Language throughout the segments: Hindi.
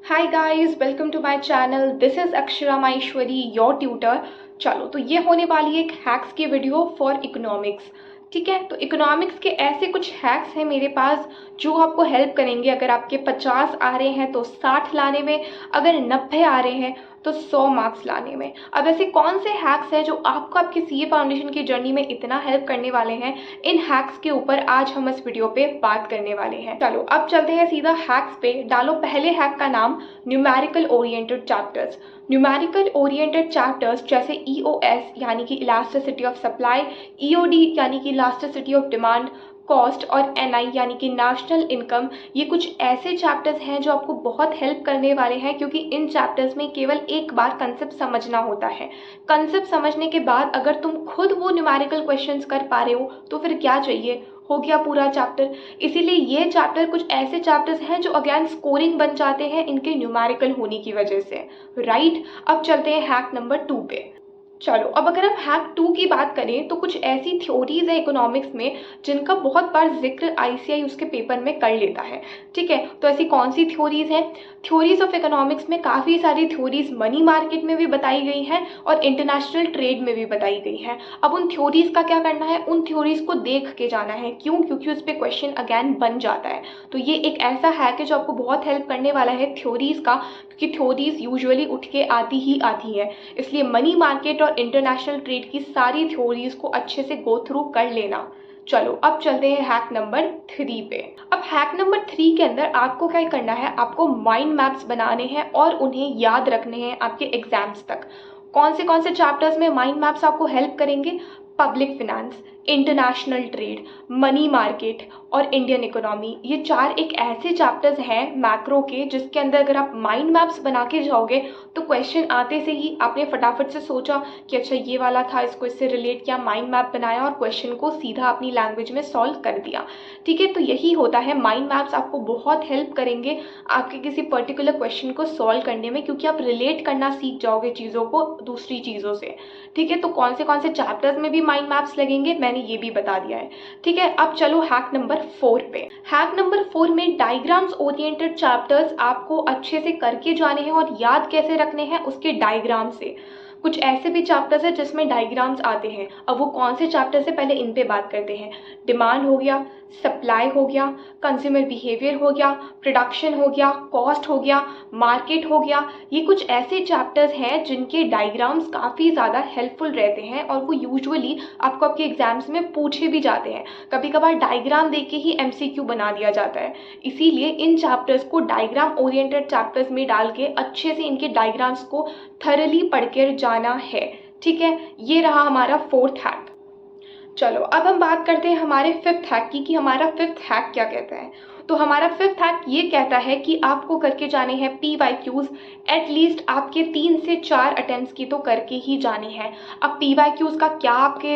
Hi guys, welcome to my channel. This is Akshara Maheshwari, your tutor. चलो, तो ये होने वाली है एक हैक्स की वीडियो फॉर इकोनॉमिक्स। ठीक है, तो इकोनॉमिक्स के ऐसे कुछ हैक्स हैं मेरे पास जो आपको हेल्प करेंगे। अगर आपके 50 आ रहे हैं तो 60 लाने में, अगर 90 आ रहे हैं तो 100 मार्क्स लाने में। अब ऐसे कौन से हैक्स हैं जो आपको आपकी सीए फाउंडेशन की जर्नी में इतना हेल्प करने वाले हैं, इन हैक्स के ऊपर आज हम इस वीडियो पे बात करने वाले हैं। चलो अब चलते हैं सीधा हैक्स पे। डालो पहले हैक का नाम numerical oriented chapters. Numerical oriented chapters जैसे ईओएस यानी कि इलास्टिसिटी ऑफ सप्लाई, ईओडी यानी कि इलास्टिसिटी ऑफ डिमांड, कॉस्ट और एनआई यानी कि नेशनल इनकम, ये कुछ ऐसे चैप्टर्स हैं जो आपको बहुत हेल्प करने वाले हैं, क्योंकि इन चैप्टर्स में केवल एक बार कंसेप्ट समझना होता है। कंसेप्ट समझने के बाद अगर तुम खुद वो न्यूमेरिकल क्वेश्चंस कर पा रहे हो तो फिर क्या चाहिए, हो गया पूरा चैप्टर। इसीलिए ये चैप्टर कुछ ऐसे चैप्टर्स हैं जो अगेन स्कोरिंग बन जाते हैं इनके न्यूमेरिकल होने की वजह से, राइट। अब चलते हैं हैक नंबर 2 पे। चलो, अब अगर हम हैक 2 की बात करें तो कुछ ऐसी थ्योरीज है इकोनॉमिक्स में जिनका बहुत बार जिक्र आईसीआई उसके पेपर में कर लेता है। ठीक है, तो ऐसी कौन सी थ्योरीज हैं? थ्योरीज ऑफ इकोनॉमिक्स में काफ़ी सारी थ्योरीज मनी मार्केट में भी बताई गई हैं और इंटरनेशनल ट्रेड में भी बताई गई हैं। अब उन थ्योरीज का क्या करना है, उन थ्योरीज को देख के जाना है। क्यों? क्योंकि उस पर क्वेश्चन अगैन बन जाता है। तो ये एक ऐसा हैक है जो आपको बहुत हेल्प करने वाला है थ्योरीज का, क्योंकि थ्योरीज यूजुअली उठ के आती ही आती है। इसलिए मनी मार्केट और इंटरनेशनल ट्रेड की सारी थ्योरीज को अच्छे से गो थ्रू कर लेना। चलो अब चलते हैं हैक नंबर 3 पे। अब हैक नंबर 3 के अंदर आपको क्या करना है, आपको माइंड मैप्स बनाने हैं और उन्हें याद रखने हैं आपके एग्जाम्स तक। कौन से चैप्टर्स में माइंड मैप्स आपको हेल्प करेंगे? Public finance, international trade, money market और इंडियन इकोनॉमी। ये 4 एक ऐसे चैप्टर्स हैं मैक्रो के जिसके अंदर अगर आप माइंड मैप्स बना के जाओगे तो क्वेश्चन आते से ही आपने फटाफट से सोचा कि अच्छा ये वाला था, इसको इससे रिलेट किया, माइंड मैप बनाया और क्वेश्चन को सीधा अपनी लैंग्वेज में सॉल्व कर दिया। ठीक है, तो यही होता है, माइंड मैप्स आपको बहुत हेल्प करेंगे आपके किसी पर्टिकुलर क्वेश्चन को सॉल्व करने में, क्योंकि आप रिलेट करना सीख जाओगे चीज़ों को दूसरी चीज़ों से। ठीक है, तो कौन से चैप्टर्स में भी माइंड मैप्स लगेंगे मैंने ये भी बता दिया है। ठीक है, अब चलो हैक नंबर 4 पे। हैक नंबर 4 में डायग्राम्स ओरिएंटेड चैप्टर्स आपको अच्छे से करके जाने हैं और याद कैसे रखने हैं उसके डायग्राम से। कुछ ऐसे भी चैप्टर्स है जिसमें डायग्राम्स आते हैं। अब वो कौन से चैप्टर से, पहले इन पे बात करते हैं। डिमांड हो गया, सप्लाई हो गया, कंज्यूमर बिहेवियर हो गया, प्रोडक्शन हो गया, कॉस्ट हो गया, मार्केट हो गया। ये कुछ ऐसे चैप्टर्स हैं जिनके डायग्राम्स काफ़ी ज़्यादा हेल्पफुल रहते हैं और वो यूजुअली आपको आपके एग्जाम्स में पूछे भी जाते हैं। कभी कभार डायग्राम देख के ही एमसीक्यू बना दिया जाता है। इसीलिए इन चैप्टर्स को डायग्राम ओरिएंटेड चैप्टर्स में डाल के अच्छे से इनके डायग्राम्स को थरली पढ़कर जाना है। ठीक है, ये रहा हमारा 4th हैक। चलो अब हम बात करते हैं हमारे 5th हैक की, कि हमारा 5th हैक क्या कहता है। तो हमारा 5th हैक ये कहता है कि आपको करके जाने हैं पीवाईक्यूज। एटलीस्ट आपके 3 से 4 अटेम्प्ट्स की तो करके ही जाने हैं। अब पीवाईक्यूज का क्या आपके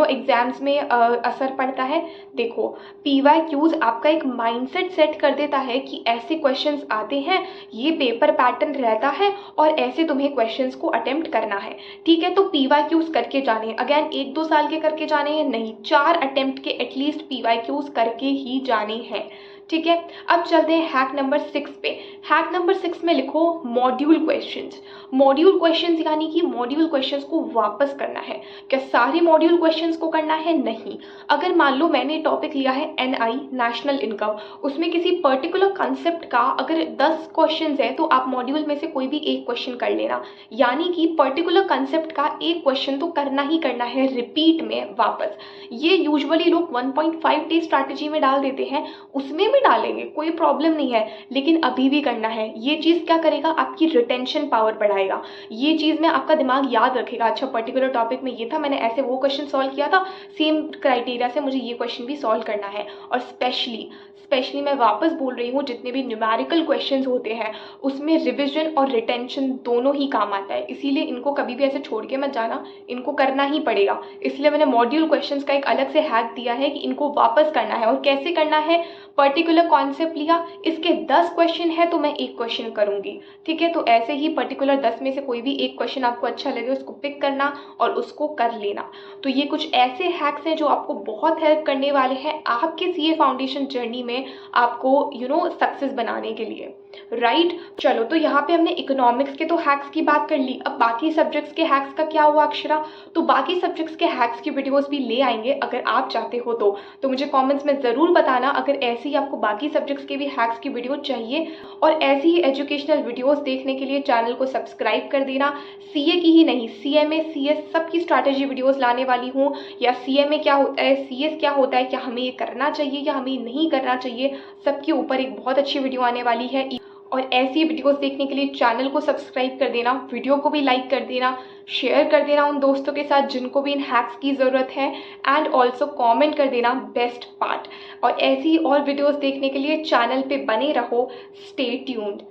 एग्जाम्स में असर पड़ता है? देखो, पीवाईक्यूज आपका एक माइंडसेट सेट कर देता है कि ऐसे क्वेश्चंस आते हैं, ये पेपर पैटर्न रहता है और ऐसे तुम्हें क्वेश्चंस को अटेम्प्ट करना है। ठीक है, तो पीवाईक्यूज करके जाने हैं। अगेन 1-2 साल के करके जाने हैं नहीं, 4 अटेम्प्ट के एटलीस्ट पीवाईक्यूज करके ही जाने हैं। ठीक है, अब चलते हैं हैक नंबर 6 पे। हैक नंबर 6 में लिखो मॉड्यूल क्वेश्चंस। मॉड्यूल क्वेश्चंस यानी कि मॉड्यूल क्वेश्चंस को वापस करना है। क्या सारे मॉड्यूल क्वेश्चंस को करना है? नहीं। अगर मान लो मैंने टॉपिक लिया है एनआई, नेशनल इनकम, उसमें किसी पर्टिकुलर कंसेप्ट का अगर 10 क्वेश्चंस है तो आप मॉड्यूल में से कोई भी एक क्वेश्चन कर लेना। यानी कि पर्टिकुलर कंसेप्ट का एक क्वेश्चन तो करना ही करना है रिपीट में वापस। ये यूजुअली लोग 1.5 डे स्ट्रैटेजी में डाल देते हैं, उसमें भी डालेंगे, कोई प्रॉब्लम नहीं है, लेकिन अभी भी करना है। ये चीज़ क्या करेगा, आपकी रिटेंशन पावर बढ़ाएगा। ये चीज़ में आपका दिमाग याद रखेगा, अच्छा पर्टिकुलर टॉपिक में ये था, मैंने ऐसे वो क्वेश्चन सॉल्व किया था, सेम क्राइटेरिया से मुझे ये क्वेश्चन भी सॉल्व करना है। और स्पेशली मैं वापस बोल रही हूँ, जितने भी न्यूमेरिकल क्वेश्चंस होते हैं उसमें रिविजन और रिटेंशन दोनों ही काम आता है। इसीलिए इनको कभी भी ऐसे छोड़ के मत जाना, इनको करना ही पड़ेगा। इसलिए मैंने मॉड्यूल क्वेश्चंस का एक अलग से हैक दिया है कि इनको वापस करना है। और कैसे करना है, पर्टिकुलर कॉन्सेप्ट लिया, इसके 10 क्वेश्चन है तो मैं एक क्वेश्चन करूंगी। ठीक है, तो ऐसे ही पर्टिकुलर 10 में से कोई भी एक क्वेश्चन आपको अच्छा लगे उसको पिक करना और उसको कर लेना। तो ये कुछ ऐसे हैक्स हैं जो आपको बहुत हेल्प करने वाले हैं आपके सीए फाउंडेशन जर्नी में आपको सक्सेस बनाने के लिए। राइट। चलो, तो यहाँ पे हमने इकोनॉमिक्स के तो हैक्स की बात कर ली, अब बाकी सब्जेक्ट्स के हैक्स का क्या हुआ अक्षरा? तो बाकी सब्जेक्ट्स के हैक्स की वीडियोस भी ले आएंगे अगर आप चाहते हो तो मुझे कमेंट्स में ज़रूर बताना अगर ऐसे ही आपको बाकी सब्जेक्ट्स के भी हैक्स की वीडियो चाहिए। और ऐसी ही एजुकेशनल वीडियोस देखने के लिए चैनल को सब्सक्राइब कर देना। सीए की ही नहीं, सीएमए, सीएस सबकी स्ट्रैटेजी वीडियोस लाने वाली हूँ, या सीएमए क्या होता है, सीएस क्या होता है, क्या हमें ये करना चाहिए या हमें नहीं करना चाहिए, सबके ऊपर एक बहुत अच्छी वीडियो आने वाली है। और ऐसी वीडियोस देखने के लिए चैनल को सब्सक्राइब कर देना, वीडियो को भी लाइक कर देना, शेयर कर देना उन दोस्तों के साथ जिनको भी इन हैक्स की ज़रूरत है, एंड ऑल्सो कमेंट कर देना बेस्ट पार्ट। और ऐसी और वीडियोस देखने के लिए चैनल पे बने रहो। Stay tuned.